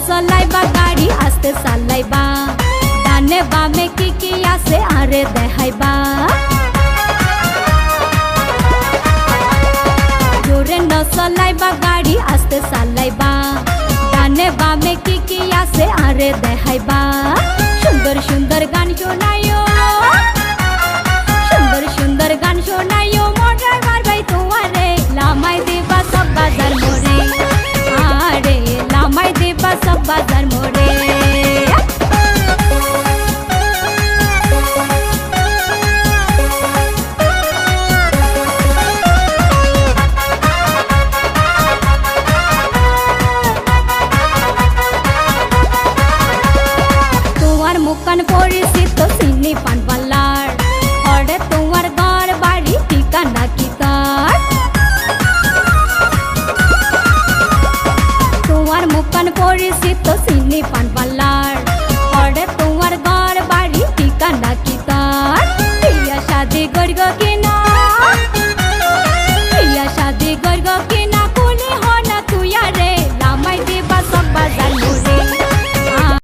চলাইবা গাড়ি আস্তে চালাইবা ডানে বামে কি আছে আরে দেখাইবা জোরে চলাইবা গাড়ি আস্তে চালাইবা ডানে বামে কি আছে আরে দেখাইবা সুন্দর সুন্দর গান শোনায়ো সুন্দর সুন্দর গান শোনায়ো মোর ড্রাইভার ভাই তোমারে লামাই দিবা সব বাজার মোড়ে আরে লামাই দিবা সব বাজার মোড়ে মুখান পরিচিত চিনি পানবালার হরে তোমার ঘর বাড়ি ঠিকানা কি তার তোমার মুখান পরিচিত চিনি পানবালার